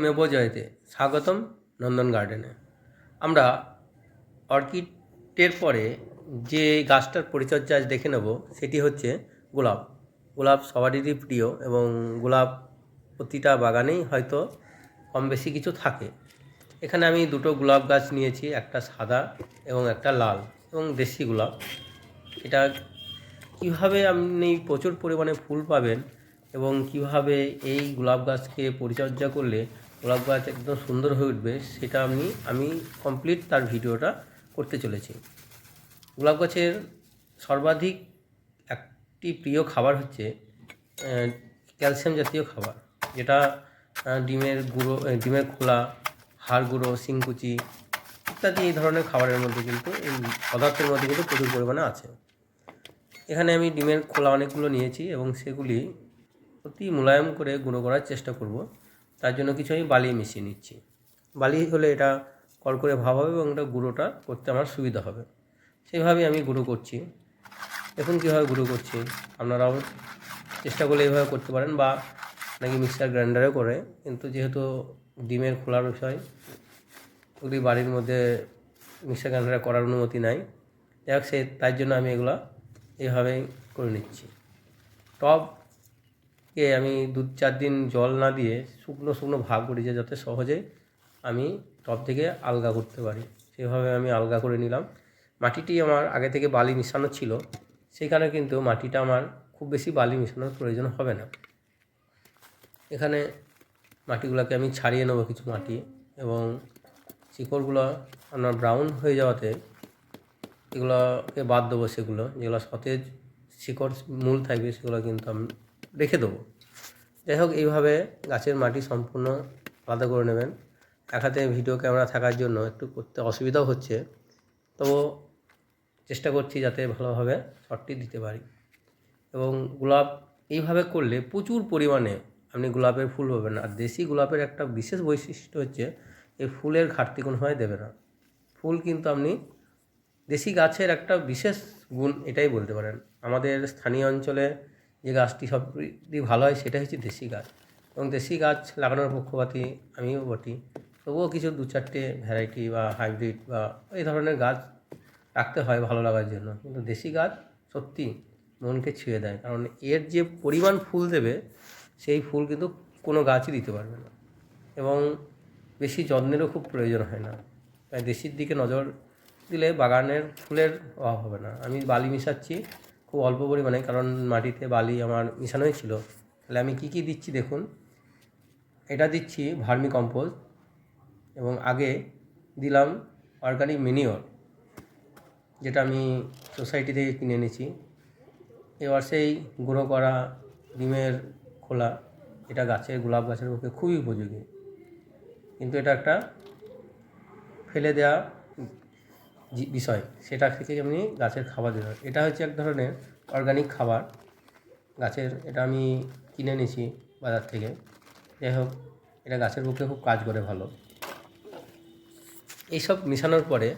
মেবো জয়তে স্বাগতম নন্দন গার্ডেনে। আমরা অর্কিডের পরে যে গাছটার পরিচর্যা আজ দেখে নেব সেটি হচ্ছে গোলাপ। গোলাপ সবারই প্রিয় এবং গোলাপ প্রতিটা বাগানেই হয়তো কম বেশি কিছু থাকে। এখানে আমি দুটো গোলাপ গাছ নিয়েছি, একটা সাদা এবং একটা লাল এবং দেশি গোলাপ। এটা কীভাবে আপনি প্রচুর পরিমাণে ফুল পাবেন এবং কিভাবে এই গোলাপ গাছকে পরিচর্যা করলে গোলাপ গাছ একদম সুন্দর হয়ে উঠবে সেটা আমি কমপ্লিট তার ভিডিওটা করতে চলেছি। গোলাপ গাছের সর্বাধিক একটি প্রিয় খাবার হচ্ছে ক্যালসিয়াম জাতীয় খাবার, যেটা ডিমের গুঁড়ো, ডিমের খোলা, হাড় গুঁড়ো, শিংকুচি ইত্যাদি এই ধরনের খাবারের মধ্যে কিন্তু এই পদার্থের মধ্যে কিন্তু প্রচুর পরিমাণে আছে। এখানে আমি ডিমের খোলা অনেকগুলো নিয়েছি এবং সেগুলি অতি মোলায়েম করে গুঁড়ো করার চেষ্টা করব। তার জন্য কিছু আমি বালি মিশিয়ে নিচ্ছি। বালি হলে এটা কড়কড়ে ভাব হবে এবং এটা গুঁড়োটা করতে আমার সুবিধা হবে। সেইভাবেই আমি গুঁড়ো করছি। দেখুন কীভাবে গুঁড়ো করছি, আপনারাও চেষ্টা করলে এইভাবে করতে পারেন বা নাকি মিক্সার গ্রাইন্ডারেও করে, কিন্তু যেহেতু ডিমের খোলার বিষয় ওগুলি বাড়ির মধ্যে মিক্সার গ্রাইন্ডারে করার অনুমতি নাই। যাই হোক তার জন্য আমি এগুলো এইভাবেই করে নিচ্ছি। টবকে আমি 2-4 দিন জল না দিয়ে শুকনো শুকনো ভাগ করেছি যাতে সহজে আমি টব থেকে আলগা করতে পারি, সেভাবে আমি আলগা করে নিলাম। মাটিটি আমার আগে থেকে বালি মিশানো ছিল, সেখানে কিন্তু মাটিটা আমার খুব বেশি বালি মেশানোর প্রয়োজন হবে না। এখানে মাটিগুলোকে আমি ছাড়িয়ে নেবো কিছু মাটি এবং শিকড়গুলো আপনার ব্রাউন হয়ে যাওয়াতে এগুলোকে বাদ দেবো। সেগুলো যেগুলো সতেজ শিকড় মূল থাকবে সেগুলো কিন্তু আমি রেখে দেবো। যাই হোক, এইভাবে গাছের মাটি সম্পূর্ণ আলাদা করে নেবেন। এক হাতে ভিডিও ক্যামেরা থাকার জন্য একটু করতে অসুবিধাও হচ্ছে, তবু চেষ্টা করছি যাতে ভালোভাবে শটটি দিতে পারি। এবং গোলাপ এইভাবে করলে প্রচুর পরিমাণে আপনি গোলাপের ফুল পাবেন। আর দেশি গোলাপের একটা বিশেষ বৈশিষ্ট্য হচ্ছে এই ফুলের ঘাটতি কোনো হয় দেবে না। ফুল কিন্তু আপনি দেশি গাছের একটা বিশেষ গুণ এটাই বলতে পারেন। আমাদের স্থানীয় অঞ্চলে যে গাছটি সবচেয়ে ভালো হয় সেটা হচ্ছে দেশি গাছ, এবং দেশি গাছ লাগানোর পক্ষপাতী আমিও বটি। তবুও কিছু 2-4টে ভ্যারাইটি বা হাইব্রিড বা এই ধরনের গাছ রাখতে হয় ভালো লাগার জন্য, কিন্তু দেশি গাছ সত্যি মনকে ছুঁয়ে দেয়, কারণ এর যে পরিমাণ ফুল দেবে সেই ফুল কিন্তু কোনো গাছই দিতে পারবে না এবং বেশি যত্নেরও খুব প্রয়োজন হয় না। তাই দেশির দিকে নজর দিলে বাগানের ফুলের অভাব হবে না। আমি বালি মিশাচ্ছি খুব অল্প পরিমাণে, কারণ মাটিতে বালি আমার মিশানোই ছিল। তাহলে আমি কী দিচ্ছি দেখুন। এটা দিচ্ছি ভার্মি কম্পোস্ট এবং আগে দিলাম অর্গানিক ম্যানিওর, যেটা আমি সোসাইটি থেকে কিনে এনেছি। এবার সেই গুঁড়ো করা ডিমের খোলা, এটা গোলাপ গাছের পক্ষে খুবই উপযোগী, কিন্তু এটা একটা ফেলে দেওয়া বিষয়, সেটা থেকে আপনি গাছের খাবার দিতে হবে। এটা হচ্ছে এক ধরনের অর্গানিক খাবার গাছের, এটা আমি কিনে নিয়েছি বাজার থেকে। যাই হোক, এটা গাছের পক্ষে খুব কাজ করে ভালো। এইসব মেশানোর পরে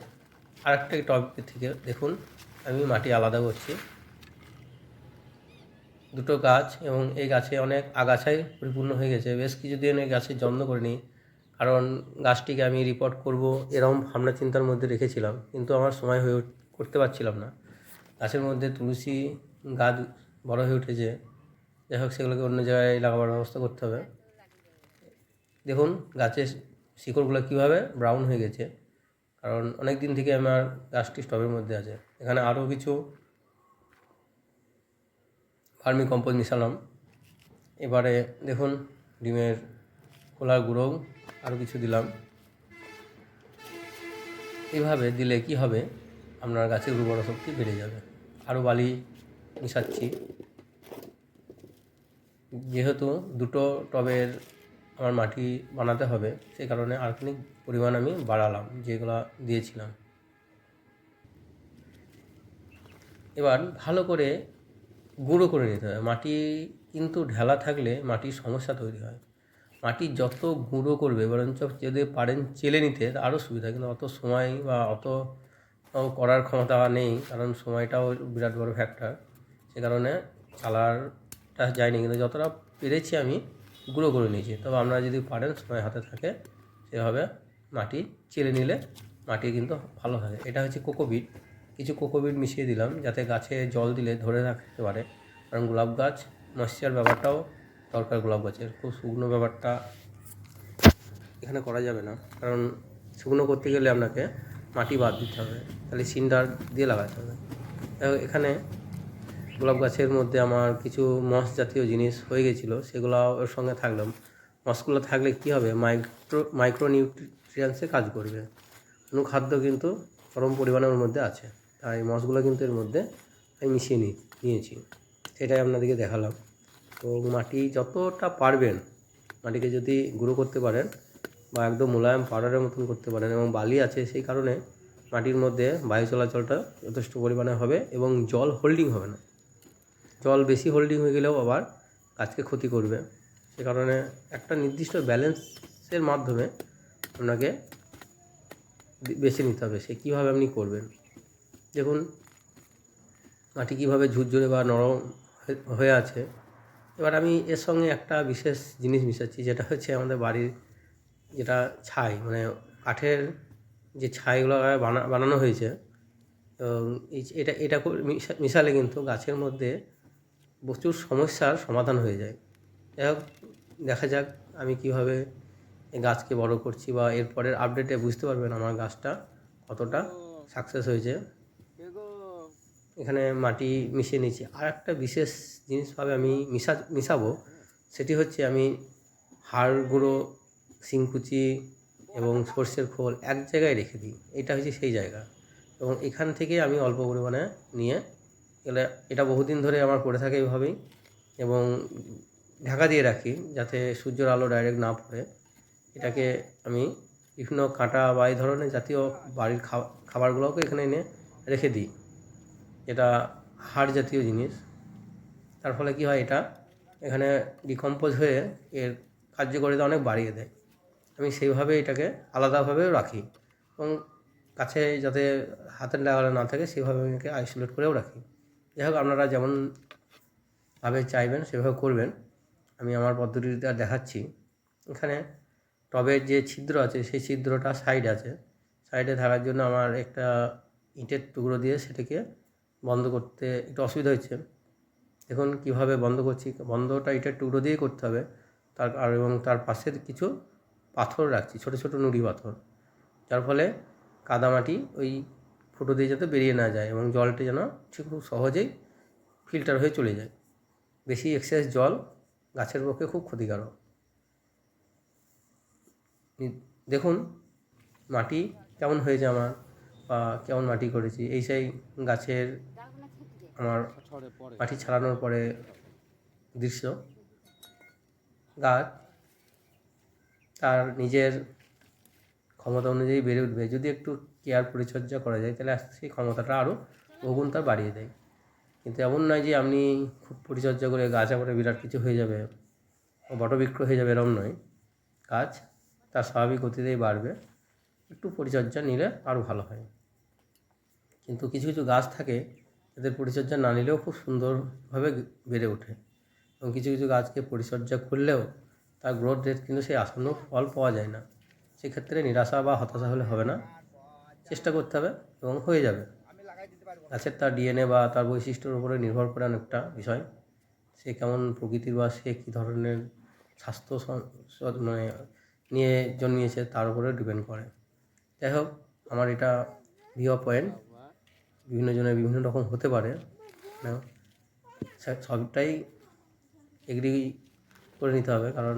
আরেকটা টব থেকে দেখুন আমি মাটি আলাদা করছি। দুটো গাছ এবং এই গাছে অনেক আগাছায় পরিপূর্ণ হয়ে গেছে। বেশ কিছুদিন এই গাছের যত্ন করিনি, কারণ গাছটিকে আমি রিপোর্ট করব এরকম ভাবনা চিন্তার মধ্যে রেখেছিলাম, কিন্তু আমার সময় হয়ে করতে পারছিলাম না। গাছের মধ্যে তুলসী গাছ বড় হয়ে উঠেছে। যাই হোক, সেগুলোকে অন্য জায়গায় লাগাবার ব্যবস্থা করতে হবে। দেখুন গাছের শিকড়গুলো কীভাবে ব্রাউন হয়ে গেছে, কারণ অনেক দিন থেকে আমার গাছটি টবের মধ্যে আছে। এখানে আরও কিছু ভার্মি কম্পোস্ট মিশালাম। এবারে দেখুন ডিমের খোলার গুঁড়ো আরও কিছু দিলাম। এইভাবে দিলে কি হবে, আপনার গাছের উর্বরা শক্তি বেড়ে যাবে। আরও বালি মিশাচ্ছি, যেহেতু দুটো টবের আমার মাটি বানাতে হবে সেই কারণে আর্সেনিক পরিমাণ আমি বাড়ালাম যেগুলো দিয়েছিলাম। এবার ভালো করে গুঁড়ো করে নিতে হবে। মাটি কিন্তু ঢেলা থাকলে মাটির সমস্যা তৈরি হয়। মাটি যত গুঁড়ো করবে, বরঞ্চ যদি পারেন চেলে নিতে আরও সুবিধা, কিন্তু অত সময় বা অত করার ক্ষমতা নেই, কারণ সময়টাও বিরাট বড় ফ্যাক্টর। সে কারণে চালারটা যায়নি, কিন্তু যতটা পেরেছি আমি গুঁড়ো করে নিয়েছি। তবে আপনারা যদি পারেন, সময় হাতে থাকে, সেভাবে মাটি চেলে নিলে মাটি কিন্তু ভালো থাকে। এটা হচ্ছে কোকোপিট। কিছু কোকোপিট মিশিয়ে দিলাম যাতে গাছে জল দিলে ধরে রাখতে পারে, কারণ গোলাপ গাছ ময়েশ্চার ব্যাপারটাও দরকার। গোলাপ গাছের খুব শুকনো ব্যাপারটা এখানে করা যাবে না, কারণ শুকনো করতে গেলে আপনাকে মাটি বাদ দিতে হবে, তাহলে সিন্ডার দিয়ে লাগাতে হবে। এখানে গোলাপ গাছের মধ্যে আমার কিছু মস জাতীয় জিনিস হয়ে গেছিলো, সেগুলো ওর সঙ্গে থাকলাম। মসগুলো থাকলে কী হবে, মাইক্রো নিউট্রিয়েন্টসে কাজ করবে। অনুখাদ্য কিন্তু চরম পরিমাণের মধ্যে আছে, তাই মসগুলো কিন্তু এর মধ্যে আমি মিশিয়ে নিয়েছি, সেটাই আপনাদেরকে দেখালাম। তো মাটি যতটা পারবেন, মাটিকে যদি গুঁড়ো করতে পারেন বা একদম মোলায়েম পাউডারের মতন করতে পারেন, এবং বালি আছে সেই কারণে মাটির মধ্যে বায়ু চলাচলটা যথেষ্ট পরিমাণে হবে এবং জল হোল্ডিং হবে না। জল বেশি হোল্ডিং হয়ে গেলেও আবার গাছকে ক্ষতি করবে। সে কারণে একটা নির্দিষ্ট ব্যালেন্সের মাধ্যমে আপনাকে বেছে নিতে হবে সে কীভাবে আপনি করবেন। দেখুন মাটি কীভাবে ঝুরঝুরে বা নরম হয়ে আছে। এবার আমি এর সঙ্গে একটা বিশেষ জিনিস মিশাচ্ছি, যেটা হচ্ছে আমাদের বাড়ির যেটা ছাই, মানে কাঠের যে ছাইগুলো বানানো হয়েছে, এবং এটা মিশালে কিন্তু গাছের মধ্যে প্রচুর সমস্যার সমাধান হয়ে যায়। যাই হোক, দেখা যাক আমি কীভাবে গাছকে বড় করছি, বা এরপরের আপডেটে বুঝতে পারবেন আমার গাছটা কতটা সাকসেস হয়েছে। এখানে মাটি মিশিয়ে নিয়েছি। আর একটা বিশেষ জিনিসভাবে আমি মিশাবো, সেটি হচ্ছে আমি হাড় গুঁড়ো, শিংকুচি এবং সর্ষের খোল এক জায়গায় রেখে দিই। এটা হচ্ছে সেই জায়গা, এবং এখান থেকে আমি অল্প পরিমাণে নিয়ে এলে এটা বহুদিন ধরে আমার পড়ে থাকে এইভাবেই, এবং ঢাকা দিয়ে রাখি যাতে সূর্যের আলো ডাইরেক্ট না পড়ে। এটাকে আমি বিভিন্ন কাঁটা বা এই ধরনের জাতীয় বাড়ির খাবারগুলোকে এখানে এনে রেখে দিই। এটা হাড় জাতীয় জিনিস, তার ফলে কী হয়, এটা এখানে ডিকম্পোজ হয়ে এর কার্যকারিতা অনেক বাড়িয়ে দেয়। আমি সেইভাবে এটাকে আলাদাভাবেও রাখি, এবং কাছে যাতে হাতের নাগালে না থাকে সেভাবে আমি একে আইসোলেট করেও রাখি। যাই হোক, আপনারা যেমনভাবে চাইবেন সেভাবে করবেন। আমি আমার পদ্ধতিটা দেখাচ্ছি। এখানে টবের যে ছিদ্র আছে সেই ছিদ্রটা সাইডে থাকার জন্য আমার একটা ইটের টুকরো দিয়ে সেটাকে বন্ধ করতে একটু অসুবিধা হচ্ছে। দেখুন কীভাবে বন্ধ করছি। বন্ধটা ইটের টুকরো দিয়েই করতে হবে। এবং তার পাশের কিছু পাথর রাখছি, ছোটো ছোটো নুড়ি পাথর, যার ফলে কাদামাটি ওই ফুটো দিয়ে যাতে বেরিয়ে না যায়, এবং জলটি যেন খুব সহজেই ফিল্টার হয়ে চলে যায়। বেশি এক্সেস জল গাছের পক্ষে খুব ক্ষতিকারক। দেখুন মাটি কেমন হয়েছে আমার, বা কেমন মাটি করেছি, এই সেই গাছের আমার মাটি ছাড়ানোর পরে দৃশ্য। গাছ তার নিজের ক্ষমতা অনুযায়ী বেড়ে উঠবে যদি একটু কেয়ার পরিচর্যা করা যায়, তাহলে সেই ক্ষমতাটা আরও বহুগুণ তার বাড়িয়ে দেয়। কিন্তু এমন নয় যে আপনি খুব পরিচর্যা করে গাছ আবার বিরাট কিছু হয়ে যাবে, বটবৃক্ষ হয়ে যাবে, এরকম নয়। গাছ তার স্বাভাবিক গতিতেই বাড়বে, একটু পরিচর্যা নিলে আরও ভালো হয়। কিন্তু কিছু কিছু গাছ থাকে এদের পরিচর্যা না নিলেও খুব সুন্দরভাবে বেড়ে ওঠে, এবং কিছু কিছু গাছকে পরিচর্যা করলেও তার গ্রোথ রেট কিন্তু সেই আসন্ন ফল পাওয়া যায় না। সেক্ষেত্রে নিরাশা বা হতাশা হলে হবে না, চেষ্টা করতে হবে এবং হয়ে যাবে। গাছের তার ডিএনএ বা তার বৈশিষ্ট্যের উপরে নির্ভর করে অনেকটা বিষয়। সে কেমন প্রকৃতির বা সে কী ধরনের স্বাস্থ্য মানে নিয়ে জন্মিয়েছে তার উপরে ডিপেন্ড করে। যাই হোক, আমার এটা ভিউ পয়েন্ট বিভিন্ন জনের বিভিন্ন রকম হতে পারে, সবটাই এগ্রি করে নিতে হবে, কারণ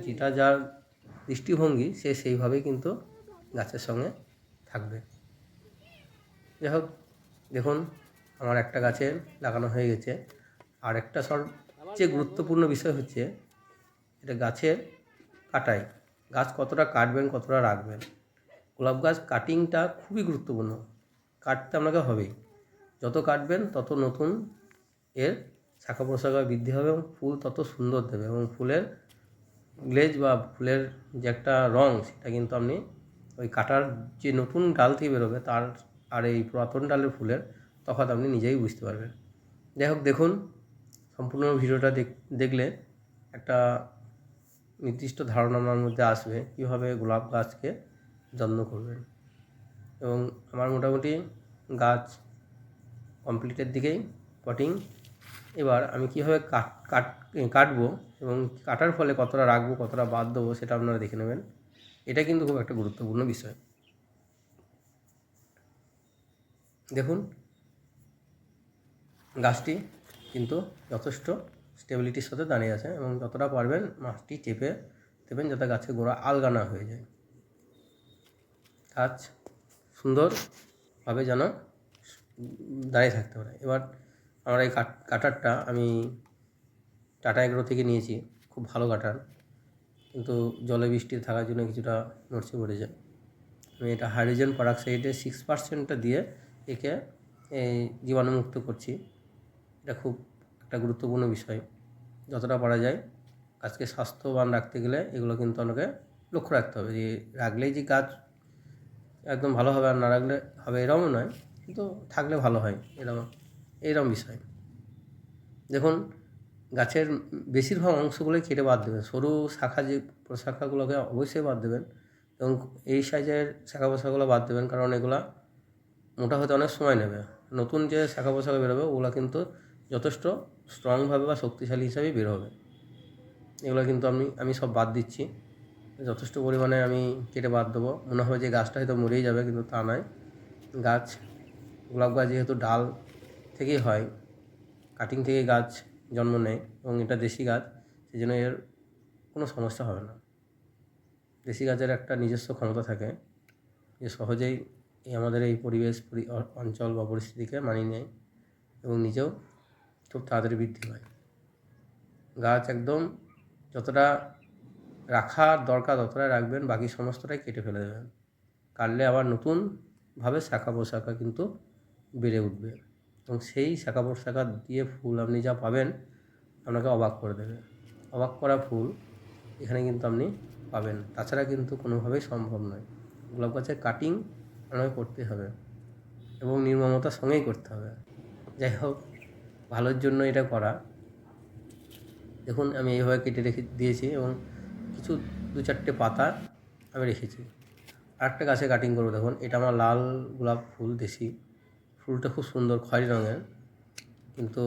যেটা যার দৃষ্টিভঙ্গি সে সেইভাবেই কিন্তু গাছের সঙ্গে থাকবে। যাই হোক, দেখুন আমার একটা গাছে লাগানো হয়ে গেছে। আর একটা সবচেয়ে গুরুত্বপূর্ণ বিষয় হচ্ছে এটা গাছের কাটাই। গাছ কতটা কাটবেন, কতটা রাখবেন। গোলাপ গাছ কাটিংটা খুবই গুরুত্বপূর্ণ, কাটতে আপনাকে হবেই। যত কাটবেন তত নতুন এর শাখা প্রশাখা বৃদ্ধি হবে, এবং ফুল তত সুন্দর দেবে, এবং ফুলের গ্লেজ বা ফুলের যে একটা রং, সেটা কিন্তু আপনি ওই কাটার যে নতুন ডাল থেকে বেরোবে তার আর এই পুরাতন ডালের ফুলের তফাৎ আপনি নিজেই বুঝতে পারবেন। যাই হোক, দেখুন সম্পূর্ণ ভিডিওটা দেখলে একটা নির্দিষ্ট ধারণা আমার মধ্যে আসবে কীভাবে গোলাপ গাছকে যত্ন করবেন। এবং আমার মোটামুটি গাছ কমপ্লিটের দিকেই পটিং। এবার আমি কীভাবে কাটবো এবং কাটার ফলে কতটা রাখবো কতটা বাদ দেবো সেটা আপনারা দেখে নেবেন। এটা কিন্তু খুব একটা গুরুত্বপূর্ণ বিষয়। দেখুন গাছটি কিন্তু যথেষ্ট স্টেবিলিটির সাথে দাঁড়িয়ে আছে এবং যতটা পারবেন মাটি চেপে দেবেন যাতে গাছের গোড়া আলগা না হয়ে যায়। গাছ সুন্দরভাবে যেন দাঁড়িয়ে থাকতে পারে। এবার আমার এই কাটারটা আমি টাটা এগ্রো থেকে নিয়েছি, খুব ভালো কাটার, কিন্তু জলে বৃষ্টি থাকার জন্য কিছুটা নড়ছে পড়ে যায়। আমি এটা হাইড্রোজেন পারঅক্সাইডের 6%টা দিয়ে একে জীবাণুমুক্ত করছি। এটা খুব একটা গুরুত্বপূর্ণ বিষয়। যতটা পারা যায় গাছকে স্বাস্থ্যবান রাখতে গেলে এগুলো কিন্তু আমাকে লক্ষ্য রাখতে হবে। যে রাখলেই যে গাছ একদম ভালো হবে আর না রাখলে হবে এরকমও নয়, কিন্তু থাকলে ভালো হয় এরকম বিষয়। দেখুন গাছের বেশিরভাগ অংশগুলোই কেটে বাদ দেবেন। সরু শাখা যে প্রশাখাগুলোকে অবশ্যই বাদ দেবেন এবং এই সাইজের শাখা প্রশাখাগুলো বাদ দেবেন, কারণ এগুলা মোটা হতে অনেক সময় নেবে। নতুন যে শাখা প্রশাখা বেরোবে ওগুলো কিন্তু যথেষ্ট স্ট্রংভাবে বা শক্তিশালী হিসাবেই বের হবে। এগুলো কিন্তু আমি সব বাদ দিচ্ছি। যথেষ্ট পরিমাণে আমি কেটে বাদ দেবো। মনে হবে যে গাছটা হয়তো মরেই যাবে, কিন্তু তা নয়। গোলাপ গাছ যেহেতু ডাল থেকেই হয়, কাটিং থেকে গাছ জন্ম নেয় এবং এটা দেশি গাছ, সেই জন্য এর কোনো সমস্যা হবে না। দেশি গাছের একটা নিজস্ব ক্ষমতা থাকে যে সহজেই আমাদের এই পরিবেশ অঞ্চল বা পরিস্থিতিকে মানিয়ে নেয় এবং নিজেও খুব তাড়াতাড়ি বৃদ্ধি পায়। গাছ একদম যতটা রাখার দরকার ততটাই রাখবেন, বাকি সমস্তটাই কেটে ফেলে দেবেন। কাটলে আবার নতুনভাবে শাখা প্রশাখা কিন্তু বেড়ে উঠবে এবং সেই শাখা প্রশাখা দিয়ে ফুল আপনি যা পাবেন আপনাকে অবাক করে দেবে। অবাক করা ফুল এখানে কিন্তু আপনি পাবেন, তাছাড়া কিন্তু কোনোভাবেই সম্ভব নয়। গোলাপ গাছের কাটিং আপনাকে করতে হবে এবং নির্মমতার সঙ্গেই করতে হবে। যাই হোক, ভালোর জন্য এটা করা। দেখুন আমি এইভাবে কেটে রেখে দিয়েছি এবং কিছু 2-4টে পাতা আমি রেখেছি। আরেকটা গাছে কাটিং করবো। দেখুন এটা আমার লাল গোলাপ ফুল, দেশি ফুলটা খুব সুন্দর খয়েরি রঙের, কিন্তু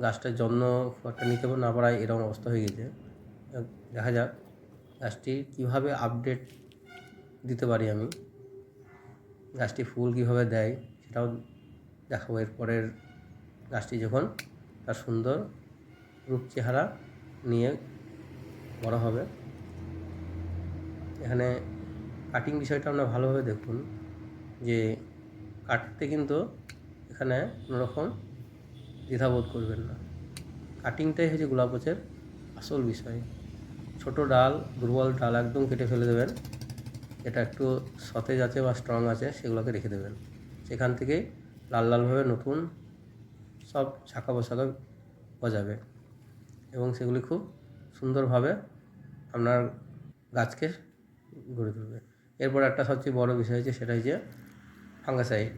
গাছটার যত্ন খুব একটা নিতে না পারায় এরকম অবস্থা হয়ে গেছে। দেখা যাক গাছটি কীভাবে আপডেট দিতে পারি আমি, গাছটি ফুল কীভাবে দেয় সেটাও দেখাবো। এরপরের গাছটি যখন তার সুন্দর রূপ চেহারা নিয়ে বড় হবে। এখানে কাটিং বিষয়টা আপনারা ভালোভাবে দেখুন যে কাটতে কিন্তু এখানে কোনোরকম দ্বিধাবোধ করবেন না। কাটিংটাই হচ্ছে গোলাপ গাছের আসল বিষয়। ছোট ডাল, দুর্বল ডাল একদম কেটে ফেলে দেবেন। এটা একটু সতেজ আছে বা স্ট্রং আছে সেগুলোকে রেখে দেবেন। সেখান থেকেই লাল লালভাবে নতুন সব শাখা প্রশাখা গজাবে এবং সেগুলি খুব সুন্দরভাবে আপনার গাছকে গড়ে তুলবে। এরপর একটা সবচেয়ে বড় বিষয় হচ্ছে সেটা হচ্ছে ফাঙ্গাসাইড।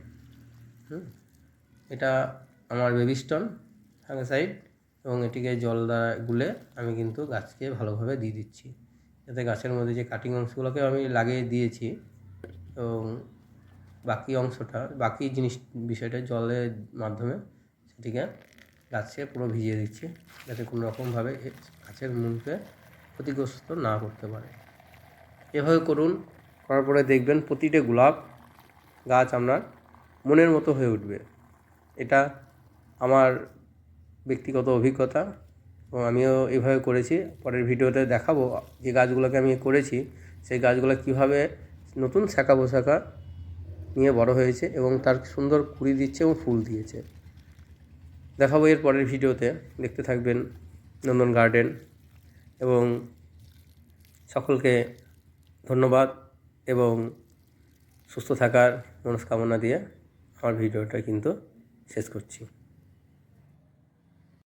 এটা আমার বেবিস্টন ফাঙ্গাসাইড এবং এটিকে জল দ্বারা গুলে আমি কিন্তু গাছকে ভালোভাবে দিয়ে দিচ্ছি, যাতে গাছের মধ্যে যে কাটিং অংশগুলোকে আমি লাগিয়ে দিয়েছি এবং বাকি বিষয়টা জলের মাধ্যমে সেটিকে গাছে পুরো ভিজিয়ে দিচ্ছি, যাতে কোনো রকমভাবে গাছের মূলকে ক্ষতিগ্রস্ত না করতে পারে। এভাবে করুন, করার পরে দেখবেন প্রতিটা গোলাপ গাছ আপনার মনের মতো হয়ে উঠবে। এটা আমার ব্যক্তিগত অভিজ্ঞতা এবং আমিও এভাবে করেছি। পরের ভিডিওতে দেখাবো যে গাছগুলোকে আমি করেছি সেই গাছগুলো কীভাবে নতুন শাখা প্রশাখা নিয়ে বড় হয়েছে এবং তার সুন্দর কুঁড়ি দিচ্ছে এবং ফুল দিয়েছে। দেখাবো এর পরের ভিডিওতে। দেখতে থাকবেন নন্দন গার্ডেন এবং সকলকে ধন্যবাদ এবং সুস্থ থাকার মনস্কামনা দিয়ে আমার ভিডিওটা কিন্তু শেষ করছি।